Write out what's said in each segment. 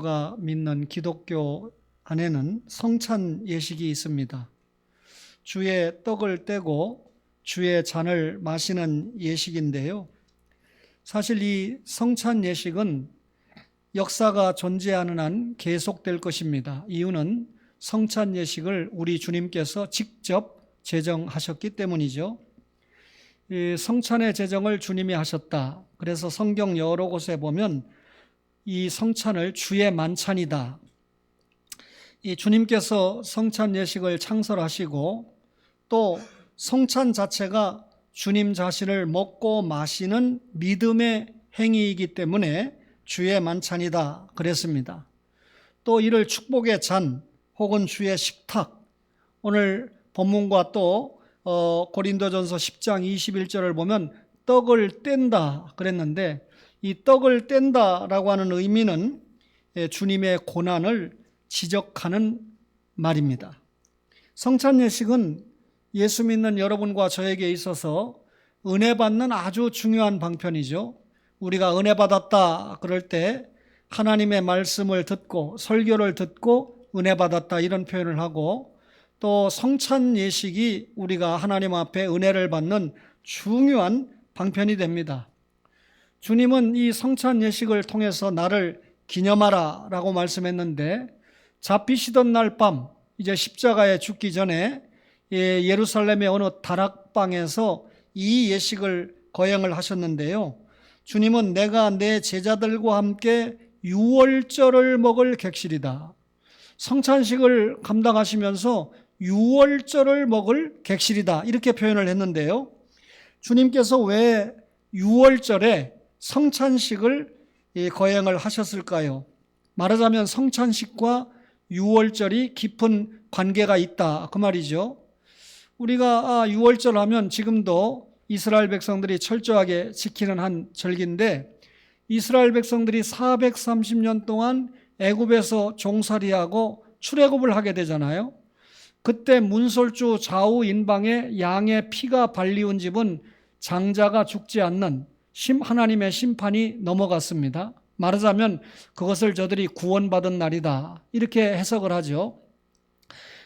가 믿는 기독교 안에는 성찬 예식이 있습니다. 주의 떡을 떼고 주의 잔을 마시는 예식인데요. 사실 이 성찬 예식은 역사가 존재하는 한 계속될 것입니다. 이유는 성찬 예식을 우리 주님께서 직접 제정하셨기 때문이죠. 이 성찬의 제정을 주님이 하셨다. 그래서 성경 여러 곳에 보면 이 성찬을 주의 만찬이다. 이 주님께서 성찬 예식을 창설하시고 또 성찬 자체가 주님 자신을 먹고 마시는 믿음의 행위이기 때문에 주의 만찬이다 그랬습니다. 또 이를 축복의 잔 혹은 주의 식탁, 오늘 본문과 또 고린도전서 10장 21절을 보면 떡을 뗀다 그랬는데, 이 떡을 뗀다라고 하는 의미는 주님의 고난을 지적하는 말입니다. 성찬 예식은 예수 믿는 여러분과 저에게 있어서 은혜 받는 아주 중요한 방편이죠. 우리가 은혜 받았다 그럴 때 하나님의 말씀을 듣고 설교를 듣고 은혜 받았다 이런 표현을 하고, 또 성찬 예식이 우리가 하나님 앞에 은혜를 받는 중요한 방편이 됩니다. 주님은 이 성찬 예식을 통해서 나를 기념하라 라고 말씀했는데, 잡히시던 날 밤 이제 십자가에 죽기 전에 예루살렘의 어느 다락방에서 이 예식을 거행을 하셨는데요. 주님은 내가 내 제자들과 함께 유월절을 먹을 객실이다. 성찬식을 감당하시면서 유월절을 먹을 객실이다 이렇게 표현을 했는데요. 주님께서 왜 유월절에 성찬식을 거행을 하셨을까요? 말하자면 성찬식과 유월절이 깊은 관계가 있다 그 말이죠. 우리가 유월절 하면 지금도 이스라엘 백성들이 철저하게 지키는 한 절기인데, 이스라엘 백성들이 430년 동안 애굽에서 종살이하고 출애굽을 하게 되잖아요. 그때 문설주 좌우 인방에 양의 피가 발리운 집은 장자가 죽지 않는 하나님의 심판이 넘어갔습니다. 말하자면 그것을 저들이 구원받은 날이다 이렇게 해석을 하죠.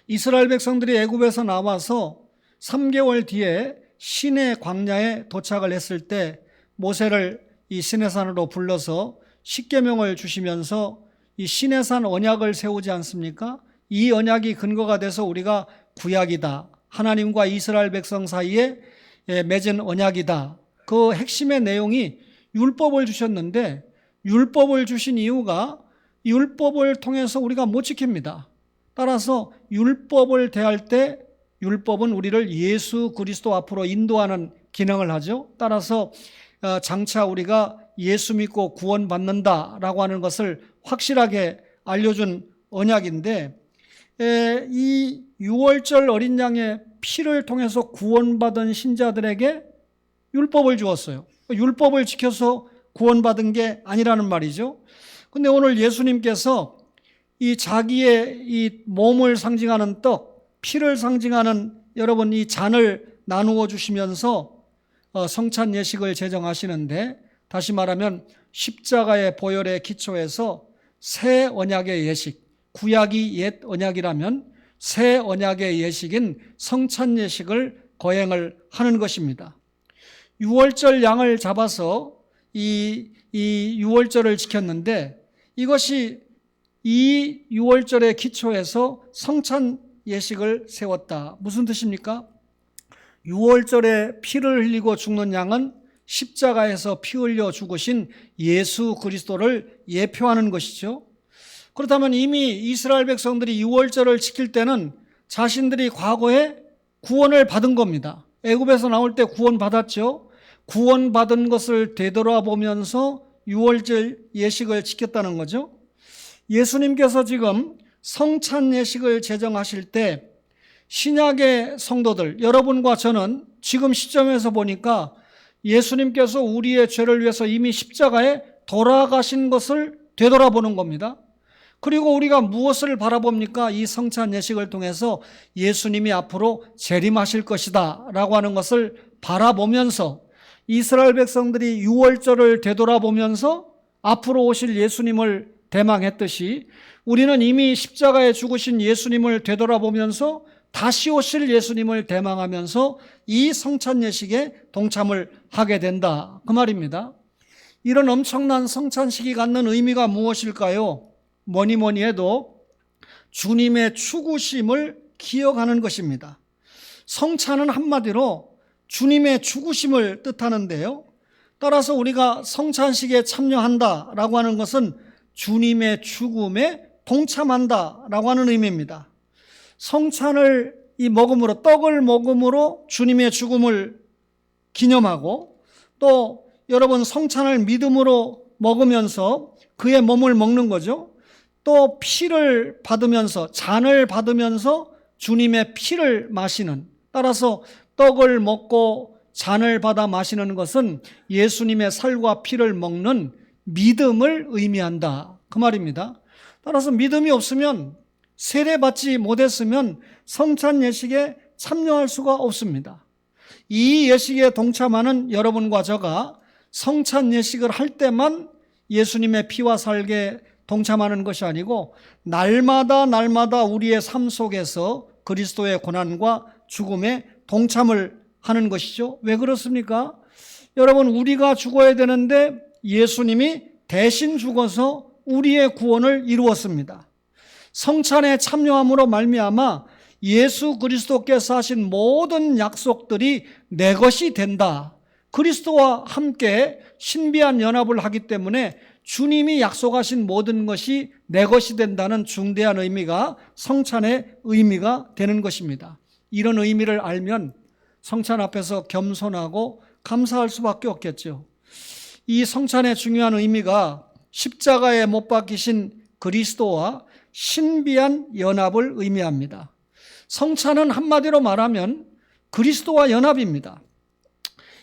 이스라엘 백성들이 애굽에서 나와서 3개월 뒤에 시내 광야에 도착을 했을 때 모세를 이 시내산으로 불러서 십계명을 주시면서 이 시내산 언약을 세우지 않습니까? 이 언약이 근거가 돼서 우리가 구약이다, 하나님과 이스라엘 백성 사이에 맺은 언약이다. 그 핵심의 내용이 율법을 주셨는데, 율법을 주신 이유가 율법을 통해서 우리가 못 지킵니다. 따라서 율법을 대할 때 율법은 우리를 예수 그리스도 앞으로 인도하는 기능을 하죠. 따라서 장차 우리가 예수 믿고 구원받는다라고 하는 것을 확실하게 알려준 언약인데, 이 유월절 어린 양의 피를 통해서 구원받은 신자들에게 율법을 주었어요. 율법을 지켜서 구원받은 게 아니라는 말이죠. 근데 오늘 예수님께서 이 자기의 이 몸을 상징하는 떡, 피를 상징하는 여러분 이 잔을 나누어 주시면서 성찬 예식을 제정하시는데, 다시 말하면 십자가의 보혈에 기초해서 새 언약의 예식, 구약이 옛 언약이라면 새 언약의 예식인 성찬 예식을 거행을 하는 것입니다. 유월절 양을 잡아서 이 유월절을 지켰는데, 이것이 이 유월절의 기초에서 성찬 예식을 세웠다. 무슨 뜻입니까? 유월절에 피를 흘리고 죽는 양은 십자가에서 피 흘려 죽으신 예수 그리스도를 예표하는 것이죠. 그렇다면 이미 이스라엘 백성들이 유월절을 지킬 때는 자신들이 과거에 구원을 받은 겁니다. 애굽에서 나올 때 구원받았죠. 구원받은 것을 되돌아보면서 유월절 예식을 지켰다는 거죠. 예수님께서 지금 성찬 예식을 제정하실 때 신약의 성도들, 여러분과 저는 지금 시점에서 보니까 예수님께서 우리의 죄를 위해서 이미 십자가에 돌아가신 것을 되돌아보는 겁니다. 그리고 우리가 무엇을 바라봅니까? 이 성찬 예식을 통해서 예수님이 앞으로 재림하실 것이다 라고 하는 것을 바라보면서 이스라엘 백성들이 유월절을 되돌아보면서 앞으로 오실 예수님을 대망했듯이 우리는 이미 십자가에 죽으신 예수님을 되돌아보면서 다시 오실 예수님을 대망하면서 이 성찬 예식에 동참을 하게 된다, 그 말입니다. 이런 엄청난 성찬식이 갖는 의미가 무엇일까요? 뭐니 해도 주님의 죽으심을 기억하는 것입니다. 성찬은 한마디로 주님의 죽으심을 뜻하는데요. 따라서 우리가 성찬식에 참여한다라고 하는 것은 주님의 죽음에 동참한다라고 하는 의미입니다. 성찬을 먹음으로, 떡을 먹음으로 주님의 죽음을 기념하고, 또 여러분 성찬을 믿음으로 먹으면서 그의 몸을 먹는 거죠. 또 피를 받으면서, 잔을 받으면서 주님의 피를 마시는, 따라서 떡을 먹고 잔을 받아 마시는 것은 예수님의 살과 피를 먹는 믿음을 의미한다, 그 말입니다. 따라서 믿음이 없으면, 세례받지 못했으면 성찬 예식에 참여할 수가 없습니다. 이 예식에 동참하는 여러분과 저가 성찬 예식을 할 때만 예수님의 피와 살게 동참하는 것이 아니고 날마다 우리의 삶 속에서 그리스도의 고난과 죽음에 동참을 하는 것이죠. 왜 그렇습니까? 여러분, 우리가 죽어야 되는데 예수님이 대신 죽어서 우리의 구원을 이루었습니다. 성찬에 참여함으로 말미암아 예수 그리스도께서 하신 모든 약속들이 내 것이 된다. 그리스도와 함께 신비한 연합을 하기 때문에 주님이 약속하신 모든 것이 내 것이 된다는 중대한 의미가 성찬의 의미가 되는 것입니다. 이런 의미를 알면 성찬 앞에서 겸손하고 감사할 수밖에 없겠죠. 이 성찬의 중요한 의미가 십자가에 못 박히신 그리스도와 신비한 연합을 의미합니다. 성찬은 한마디로 말하면 그리스도와 연합입니다.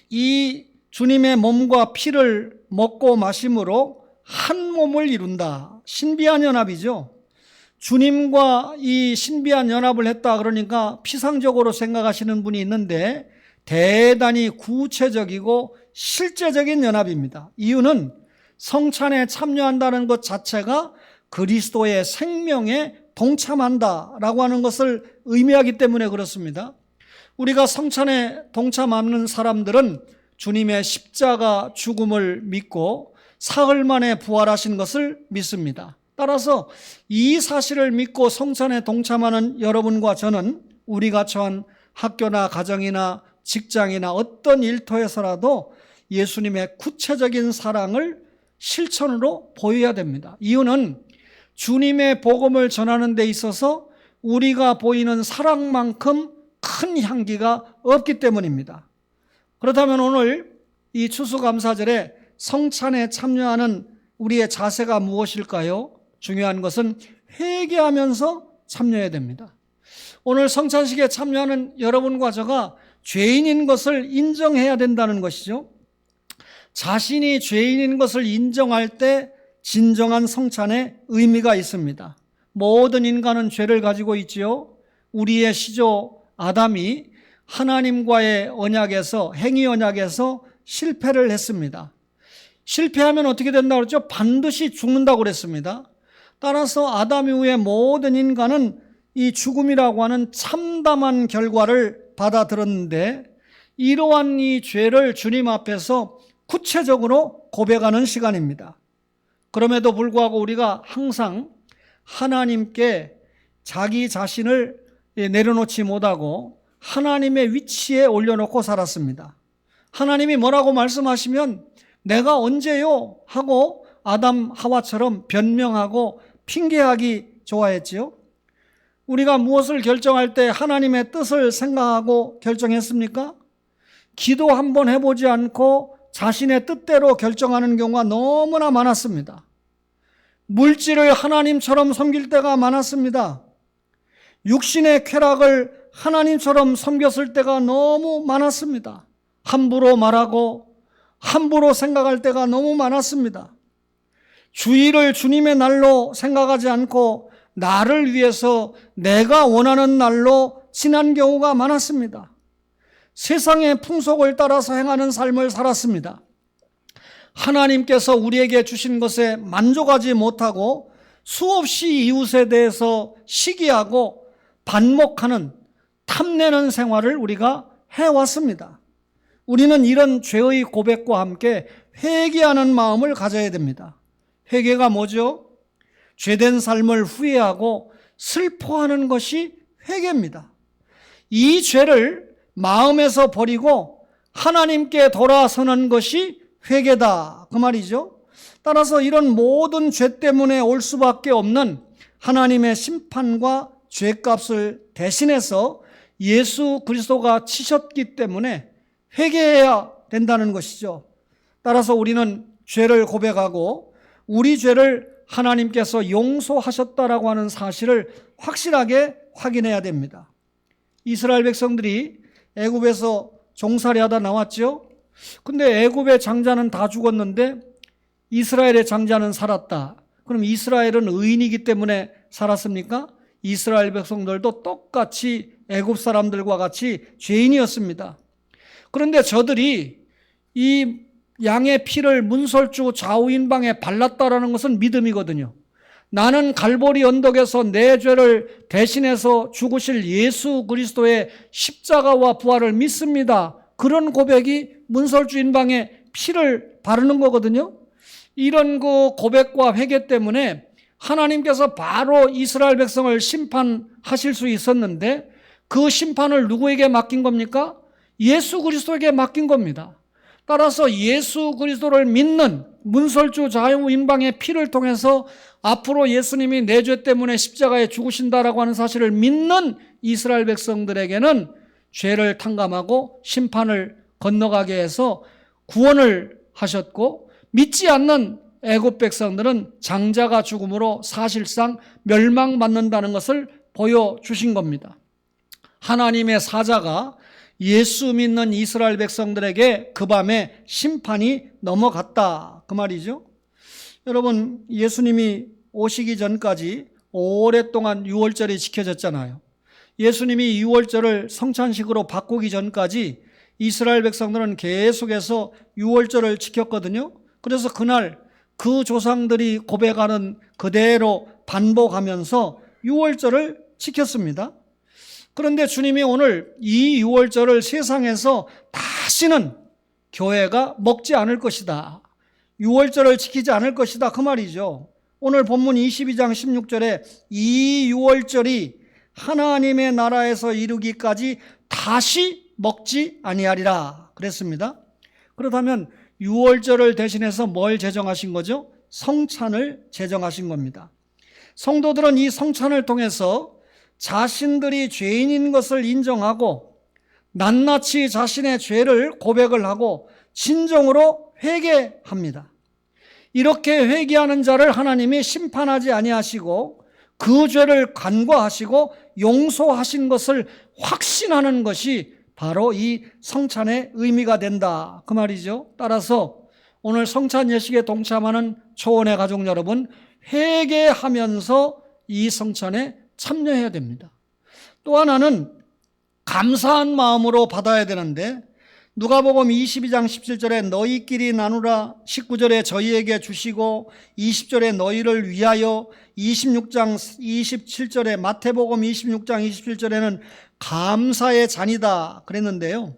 이 주님의 몸과 피를 먹고 마심으로 한 몸을 이룬다. 신비한 연합이죠. 주님과 이 신비한 연합을 했다 그러니까 피상적으로 생각하시는 분이 있는데 대단히 구체적이고 실제적인 연합입니다. 이유는 성찬에 참여한다는 것 자체가 그리스도의 생명에 동참한다라고 하는 것을 의미하기 때문에 그렇습니다. 우리가 성찬에 동참하는 사람들은 주님의 십자가 죽음을 믿고 사흘 만에 부활하신 것을 믿습니다. 따라서 이 사실을 믿고 성찬에 동참하는 여러분과 저는 우리가 처한 학교나 가정이나 직장이나 어떤 일터에서라도 예수님의 구체적인 사랑을 실천으로 보여야 됩니다. 이유는 주님의 복음을 전하는 데 있어서 우리가 보이는 사랑만큼 큰 향기가 없기 때문입니다. 그렇다면 오늘 이 추수감사절에 성찬에 참여하는 우리의 자세가 무엇일까요? 중요한 것은 회개하면서 참여해야 됩니다. 오늘 성찬식에 참여하는 여러분과 저가 죄인인 것을 인정해야 된다는 것이죠. 자신이 죄인인 것을 인정할 때 진정한 성찬의 의미가 있습니다. 모든 인간은 죄를 가지고 있지요. 우리의 시조 아담이 하나님과의 언약에서, 행위 언약에서 실패를 했습니다. 실패하면 어떻게 된다고 그랬죠? 반드시 죽는다고 그랬습니다. 따라서 아담 이후의 모든 인간은 이 죽음이라고 하는 참담한 결과를 받아들었는데, 이러한 이 죄를 주님 앞에서 구체적으로 고백하는 시간입니다. 그럼에도 불구하고 우리가 항상 하나님께 자기 자신을 내려놓지 못하고 하나님의 위치에 올려놓고 살았습니다. 하나님이 뭐라고 말씀하시면 내가 언제요? 하고 아담 하와처럼 변명하고 핑계하기 좋아했지요. 우리가 무엇을 결정할 때 하나님의 뜻을 생각하고 결정했습니까? 기도 한번 해보지 않고 자신의 뜻대로 결정하는 경우가 너무나 많았습니다. 물질을 하나님처럼 섬길 때가 많았습니다. 육신의 쾌락을 하나님처럼 섬겼을 때가 너무 많았습니다. 함부로 말하고 함부로 생각할 때가 너무 많았습니다. 주일을 주님의 날로 생각하지 않고 나를 위해서 내가 원하는 날로 지난 경우가 많았습니다. 세상의 풍속을 따라서 행하는 삶을 살았습니다. 하나님께서 우리에게 주신 것에 만족하지 못하고 수없이 이웃에 대해서 시기하고 반목하는 탐내는 생활을 우리가 해왔습니다. 우리는 이런 죄의 고백과 함께 회개하는 마음을 가져야 됩니다. 회개가 뭐죠? 죄된 삶을 후회하고 슬퍼하는 것이 회개입니다. 이 죄를 마음에서 버리고 하나님께 돌아서는 것이 회개다, 그 말이죠. 따라서 이런 모든 죄 때문에 올 수밖에 없는 하나님의 심판과 죄값을 대신해서 예수 그리스도가 치셨기 때문에 회개해야 된다는 것이죠. 따라서 우리는 죄를 고백하고 우리 죄를 하나님께서 용서하셨다라고 하는 사실을 확실하게 확인해야 됩니다. 이스라엘 백성들이 애굽에서 종살이 하다 나왔죠. 근데 애굽의 장자는 다 죽었는데 이스라엘의 장자는 살았다. 그럼 이스라엘은 의인이기 때문에 살았습니까? 이스라엘 백성들도 똑같이 애굽 사람들과 같이 죄인이었습니다. 그런데 저들이 이 양의 피를 문설주 좌우인방에 발랐다라는 것은 믿음이거든요. 나는 갈보리 언덕에서 내 죄를 대신해서 죽으실 예수 그리스도의 십자가와 부활을 믿습니다. 그런 고백이 문설주인방에 피를 바르는 거거든요. 이런 그 고백과 회개 때문에 하나님께서 바로 이스라엘 백성을 심판하실 수 있었는데 그 심판을 누구에게 맡긴 겁니까? 예수 그리스도에게 맡긴 겁니다. 따라서 예수 그리스도를 믿는 문설주 좌우인방의 피를 통해서 앞으로 예수님이 내 죄 때문에 십자가에 죽으신다라고 하는 사실을 믿는 이스라엘 백성들에게는 죄를 탕감하고 심판을 건너가게 해서 구원을 하셨고, 믿지 않는 애굽 백성들은 장자가 죽음으로 사실상 멸망받는다는 것을 보여주신 겁니다. 하나님의 사자가 예수 믿는 이스라엘 백성들에게 그 밤에 심판이 넘어갔다, 그 말이죠. 여러분, 예수님이 오시기 전까지 오랫동안 유월절이 지켜졌잖아요. 예수님이 유월절을 성찬식으로 바꾸기 전까지 이스라엘 백성들은 계속해서 유월절을 지켰거든요. 그래서 그날 그 조상들이 고백하는 그대로 반복하면서 유월절을 지켰습니다. 그런데 주님이 오늘 이 유월절을 세상에서 다시는 교회가 먹지 않을 것이다, 유월절을 지키지 않을 것이다, 그 말이죠. 오늘 본문 22장 16절에 이 유월절이 하나님의 나라에서 이루기까지 다시 먹지 아니하리라 그랬습니다. 그렇다면 유월절을 대신해서 뭘 제정하신 거죠? 성찬을 제정하신 겁니다. 성도들은 이 성찬을 통해서 자신들이 죄인인 것을 인정하고 낱낱이 자신의 죄를 고백을 하고 진정으로 회개합니다. 이렇게 회개하는 자를 하나님이 심판하지 아니하시고 그 죄를 간과하시고 용서하신 것을 확신하는 것이 바로 이 성찬의 의미가 된다, 그 말이죠. 따라서 오늘 성찬 예식에 동참하는 초원의 가족 여러분, 회개하면서 이 성찬에 참여해야 됩니다. 또 하나는 감사한 마음으로 받아야 되는데, 누가복음 22장 17절에 너희끼리 나누라, 19절에 저희에게 주시고 20절에 너희를 위하여, 26장 27절에 마태복음 26장 27절에는 감사의 잔이다 그랬는데요.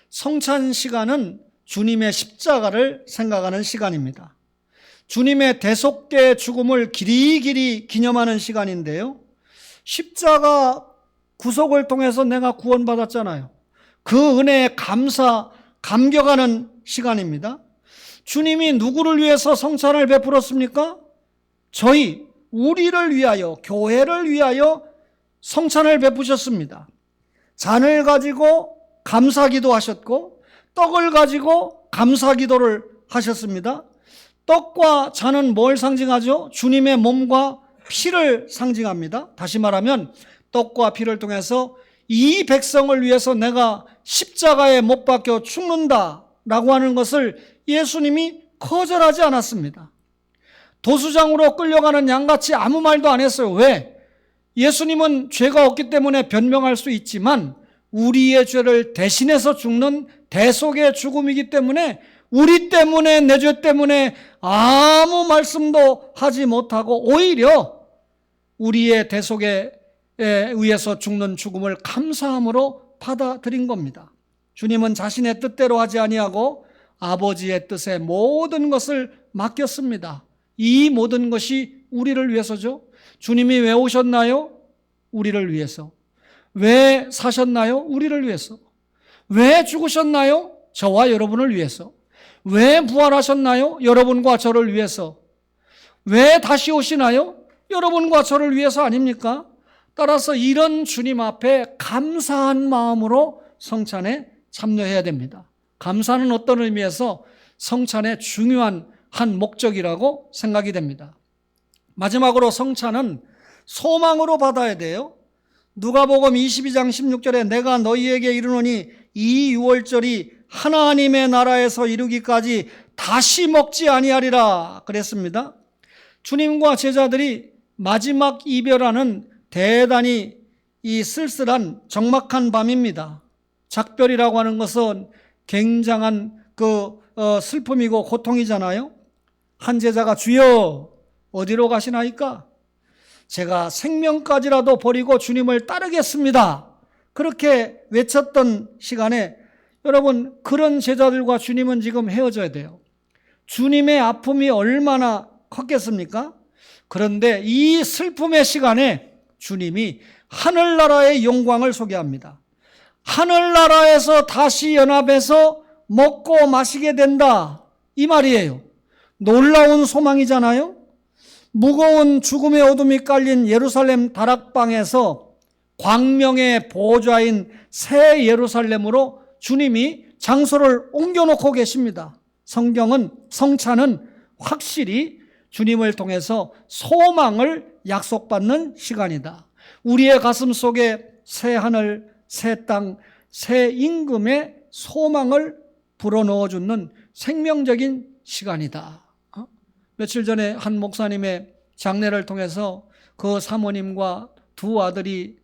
성찬 시간은 주님의 십자가를 생각하는 시간입니다. 주님의 대속의 죽음을 길이길이 기념하는 시간인데요. 십자가 구속을 통해서 내가 구원받았잖아요. 그 은혜에 감격하는 시간입니다. 주님이 누구를 위해서 성찬을 베풀었습니까? 우리를 위하여, 교회를 위하여 성찬을 베푸셨습니다. 잔을 가지고 감사기도 하셨고 떡을 가지고 감사기도를 하셨습니다. 떡과 잔은 뭘 상징하죠? 주님의 몸과 피를 상징합니다. 다시 말하면 떡과 피를 통해서 이 백성을 위해서 내가 십자가에 못 박혀 죽는다라고 하는 것을 예수님이 거절하지 않았습니다. 도수장으로 끌려가는 양같이 아무 말도 안 했어요. 왜? 예수님은 죄가 없기 때문에 변명할 수 있지만 우리의 죄를 대신해서 죽는 대속의 죽음이기 때문에 우리 때문에, 내 죄 때문에 아무 말씀도 하지 못하고 오히려 우리의 대속에 의해서 죽는 죽음을 감사함으로 받아들인 겁니다. 주님은 자신의 뜻대로 하지 아니하고 아버지의 뜻에 모든 것을 맡겼습니다. 이 모든 것이 우리를 위해서죠. 주님이 왜 오셨나요? 우리를 위해서. 왜 사셨나요? 우리를 위해서. 왜 죽으셨나요? 저와 여러분을 위해서. 왜 부활하셨나요? 여러분과 저를 위해서. 왜 다시 오시나요? 여러분과 저를 위해서 아닙니까? 따라서 이런 주님 앞에 감사한 마음으로 성찬에 참여해야 됩니다. 감사는 어떤 의미에서 성찬의 중요한 한 목적이라고 생각이 됩니다. 마지막으로 성찬은 소망으로 받아야 돼요. 누가복음 22장 16절에 내가 너희에게 이르노니 이 유월절이 하나님의 나라에서 이루기까지 다시 먹지 아니하리라 그랬습니다. 주님과 제자들이 마지막 이별하는 대단히 이 쓸쓸한 적막한 밤입니다. 작별이라고 하는 것은 굉장한 슬픔이고 고통이잖아요. 한 제자가 주여 어디로 가시나이까? 제가 생명까지라도 버리고 주님을 따르겠습니다. 그렇게 외쳤던 시간에 여러분, 그런 제자들과 주님은 지금 헤어져야 돼요. 주님의 아픔이 얼마나 컸겠습니까? 그런데 이 슬픔의 시간에 주님이 하늘나라의 영광을 소개합니다. 하늘나라에서 다시 연합해서 먹고 마시게 된다, 이 말이에요. 놀라운 소망이잖아요. 무거운 죽음의 어둠이 깔린 예루살렘 다락방에서 광명의 보좌인 새 예루살렘으로 주님이 장소를 옮겨놓고 계십니다. 성찬은 확실히 주님을 통해서 소망을 약속받는 시간이다. 우리의 가슴 속에 새 하늘, 새 땅, 새 임금의 소망을 불어넣어주는 생명적인 시간이다. 며칠 전에 한 목사님의 장례를 통해서 그 사모님과 두 아들이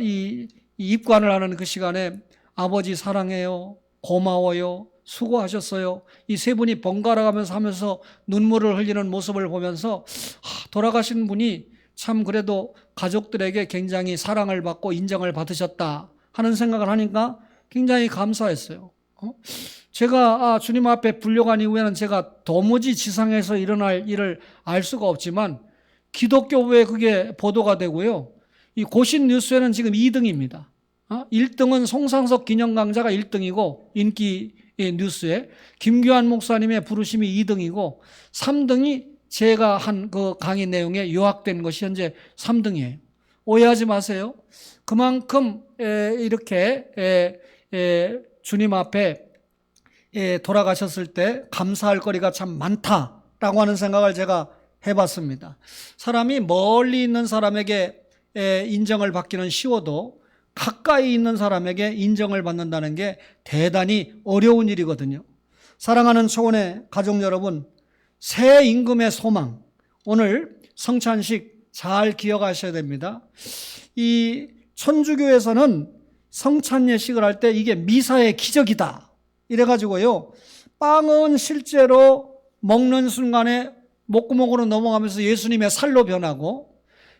이 입관을 하는 그 시간에 아버지 사랑해요, 고마워요, 수고하셨어요, 이 세 분이 번갈아가면서 하면서 눈물을 흘리는 모습을 보면서 돌아가신 분이 참 그래도 가족들에게 굉장히 사랑을 받고 인정을 받으셨다 하는 생각을 하니까 굉장히 감사했어요. 제가 주님 앞에 불려간 이후에는 제가 도무지 지상에서 일어날 일을 알 수가 없지만 기독교부에 그게 보도가 되고요. 이 고신 뉴스에는 지금 2등입니다. 1등은 송상석 기념 강자가 1등이고 인기 뉴스에 김규환 목사님의 부르심이 2등이고 3등이 제가 한 그 강의 내용에 요약된 것이 현재 3등이에요. 오해하지 마세요. 그만큼 이렇게 주님 앞에 돌아가셨을 때 감사할 거리가 참 많다라고 하는 생각을 제가 해봤습니다. 사람이 멀리 있는 사람에게 인정을 받기는 쉬워도 가까이 있는 사람에게 인정을 받는다는 게 대단히 어려운 일이거든요. 사랑하는 초원의 가족 여러분, 새 임금의 소망, 오늘 성찬식 잘 기억하셔야 됩니다. 이 천주교에서는 성찬 예식을 할 때 이게 미사의 기적이다 이래가지고요, 빵은 실제로 먹는 순간에 목구멍으로 넘어가면서 예수님의 살로 변하고,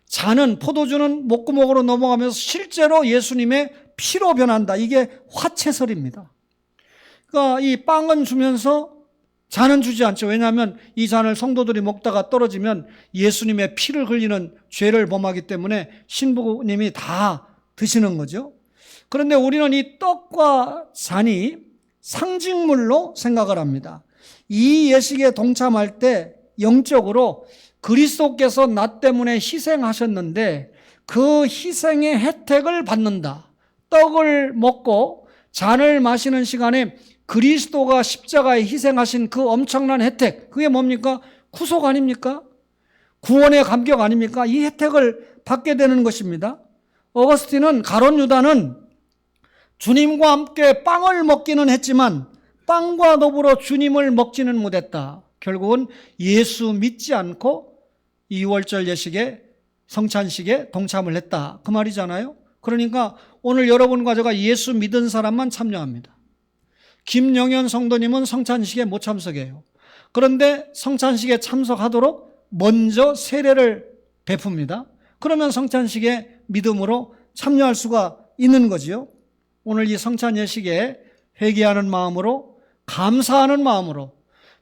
잔은, 포도주는 목구멍으로 넘어가면서 실제로 예수님의 피로 변한다. 이게 화채설입니다. 그러니까 이 빵은 주면서 잔은 주지 않죠. 왜냐하면 이 잔을 성도들이 먹다가 떨어지면 예수님의 피를 흘리는 죄를 범하기 때문에 신부님이 다 드시는 거죠. 그런데 우리는 이 떡과 잔이 상징물로 생각을 합니다. 이 예식에 동참할 때 영적으로 그리스도께서 나 때문에 희생하셨는데 그 희생의 혜택을 받는다. 떡을 먹고 잔을 마시는 시간에 그리스도가 십자가에 희생하신 그 엄청난 혜택, 그게 뭡니까? 구속 아닙니까? 구원의 감격 아닙니까? 이 혜택을 받게 되는 것입니다. 어거스틴은, 가론 유다는 주님과 함께 빵을 먹기는 했지만 빵과 더불어 주님을 먹지는 못했다. 결국은 예수 믿지 않고 2월절 예식에, 성찬식에 동참을 했다, 그 말이잖아요. 그러니까 오늘 여러분과 제가 예수 믿은 사람만 참여합니다. 김영현 성도님은 성찬식에 못 참석해요. 그런데 성찬식에 참석하도록 먼저 세례를 베풉니다. 그러면 성찬식에 믿음으로 참여할 수가 있는 거지요. 오늘 이 성찬 예식에 회개하는 마음으로, 감사하는 마음으로,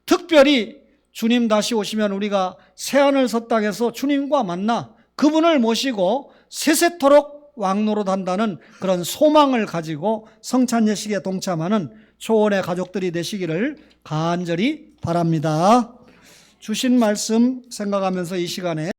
특별히 주님 다시 오시면 우리가 새하늘서 땅에서 주님과 만나 그분을 모시고 세세토록 왕노릇한다는 그런 소망을 가지고 성찬 예식에 동참하는 초원의 가족들이 되시기를 간절히 바랍니다. 주신 말씀 생각하면서 이 시간에